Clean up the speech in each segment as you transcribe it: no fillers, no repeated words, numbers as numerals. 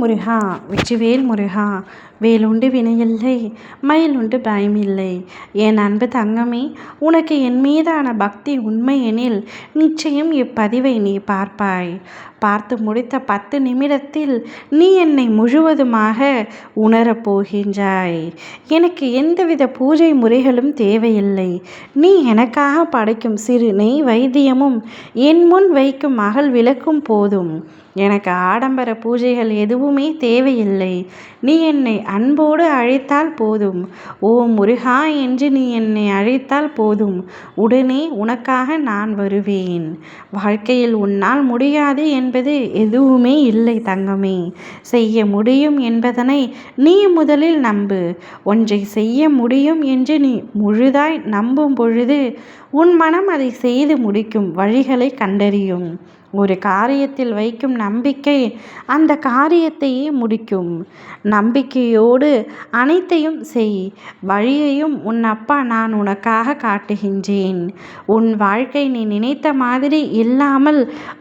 முருகா வெற்றிவேல் முருகா வேலுண்டு வினையில்லை மயிலுண்டு பயமில்லை. என் அன்பு தங்கமே, உனக்கு என் மீதான பக்தி உண்மையெனில் நிச்சயம் இப்பதிவை நீ பார்ப்பாய். பார்த்து முடித்த 10 நிமிடத்தில் நீ என்னை முழுவதுமாக உணரப் போகின்றாய். எனக்கு எந்தவித பூஜை முறைகளும் தேவையில்லை. நீ எனக்காக படைக்கும் சிறு நெய் வைத்தியமும் என் முன் வைக்கும் அகல் விளக்கும் போதும். எனக்கு ஆடம்பர பூஜைகள் எதுவுமே தேவையில்லை. நீ என்னை அன்போடு அழைத்தால் போதும். ஓ முருகா என்று நீ என்னை அழைத்தால் போதும். உடனே உனக்காக நான் வருவேன். வாழ்க்கையில் உன்னால் முடியாது என்பது எதுவுமே இல்லை தங்கமே. செய்ய முடியும் என்பதனை நீ முதலில் நம்பு. ஒன்றை செய்ய முடியும் என்று நீ முழுதாய் நம்பும் பொழுது உன் மனம் அதை செய்து முடிக்கும் வழிகளை கண்டறியும். ஒரு காரியத்தில் வைக்கும் நம்பிக்கை அந்த காரியத்தையே முடிக்கும். நம்பிக்கையோடு அனைத்தையும் செய். வழியையும் உன் அப்பா நான் உனக்காக காட்டுகின்றேன். உன் வாழ்க்கை நீ நினைத்த மாதிரி இல்லாமல்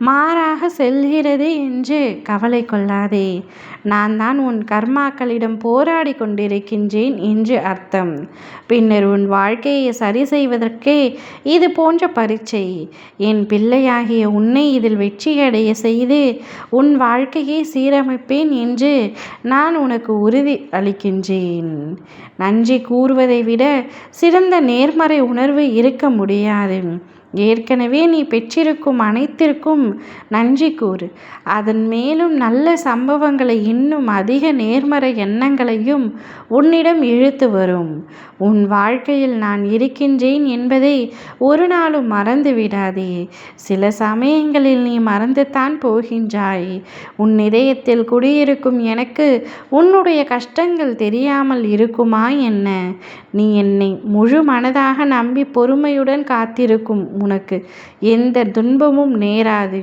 மாறாக செல்கிறது என்று கவலை கொள்ளாதே. நான் தான் உன் கர்மாக்களிடம் போராடி கொண்டிருக்கின்றேன் என்று அர்த்தம். பின்னர் உன் வாழ்க்கையை சரி செய்வதற்கே இது போன்ற பரீட்சை. என் பிள்ளையாகிய உன்னை இதில் வெற்றியடைய செய்து உன் வாழ்க்கையை சீரமைப்பேன் என்று நான் உனக்கு உறுதி அளிக்கின்றேன். நன்றி கூறுவதை விட சிறந்த நேர்மறை உணர்வு இருக்க முடியாது. ஏற்கனவே நீ பெற்றிருக்கும் அனைத்திற்கும் நன்றி கூறு. அதன் மேலும் நல்ல சம்பவங்களை இன்னும் அதிக நேர்மறை எண்ணங்களையும் உன்னிடம் இழுத்து வரும். உன் வாழ்க்கையில் நான் இருக்கின்றேன் என்பதை ஒரு நாளும் மறந்து விடாதே. சில சமயங்களில் நீ மறந்துதான் போகின்றாய். உன் இதயத்தில் குடியிருக்கும் எனக்கு உன்னுடைய கஷ்டங்கள் தெரியாமல் இருக்குமா என்ன? நீ என்னை முழு மனதாக நம்பி பொறுமையுடன் காத்திருக்கும் உனக்கு எந்த துன்பமும் நேராது.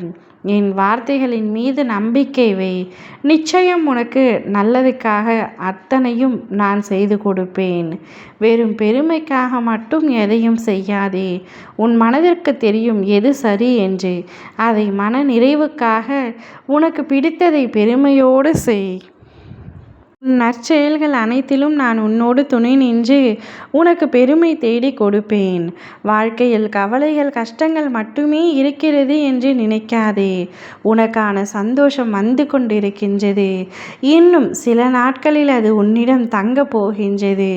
என் வார்த்தைகளின் மீது நம்பிக்கை வை. நிச்சயம் உனக்கு நல்லதுக்காக அத்தனையும் நான் செய்து கொடுப்பேன். வெறும் பெருமைக்காக மட்டும் எதையும் செய்யாதே. உன் மனதிற்கு தெரியும் எது சரி என்று. அதை மன நிறைவுக்காக உனக்கு பிடித்ததை பெருமையோடு செய். உன் நற்செயல்கள் அனைத்திலும் நான் உன்னோடு துணை நின்று உனக்கு பெருமை தேடி கொடுப்பேன். வாழ்க்கையில் கவலைகள் கஷ்டங்கள் மட்டுமே இருக்கிறது என்று நினைக்காதே. உனக்கான சந்தோஷம் வந்து கொண்டிருக்கின்றது. இன்னும் சில நாட்களில் அது உன்னிடம் தங்க போகின்றது.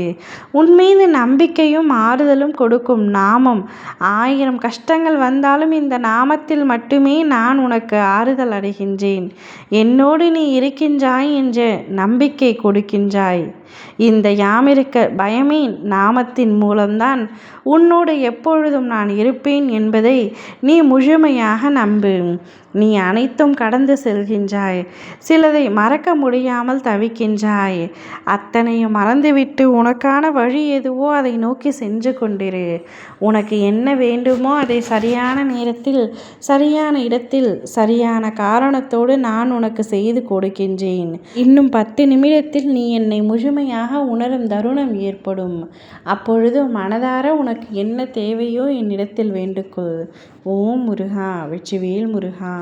உன் மீது நம்பிக்கையும் ஆறுதலும் கொடுக்கும் நாமம். 1000 கஷ்டங்கள் வந்தாலும் இந்த நாமத்தில் மட்டுமே நான் உனக்கு ஆறுதல் அடைகின்றேன். என்னோடு நீ இருக்கின்றாய் என்ற நம்பிக்கை கொடுக்கின்றாய். இந்த யாமிருக்க பயமே நாமத்தின் மூலம்தான் உன்னோடு எப்பொழுதும் நான் இருப்பேன் என்பதை நீ முழுமையாக நம்பு. நீ அனைத்தும் கடந்து செல்கின்றாய். சிலதை மறக்க முடியாமல் தவிக்கின்றாய். அத்தனையும் மறந்துவிட்டு உனக்கான வழி எதுவோ அதை நோக்கி சென்று கொண்டிரு. உனக்கு என்ன வேண்டுமோ அதை சரியான நேரத்தில் சரியான இடத்தில் சரியான காரணத்தோடு நான் உனக்கு செய்து கொடுக்கின்றேன். இன்னும் 10 நிமிடத்தில் நீ என்னை முழுமையாக உணரும் தருணம் ஏற்படும். அப்பொழுது மனதார உனக்கு என்ன தேவையோ என்னிடத்தில் வேண்டுகொள். ஓம் முருகா வெற்றிவேல் முருகா.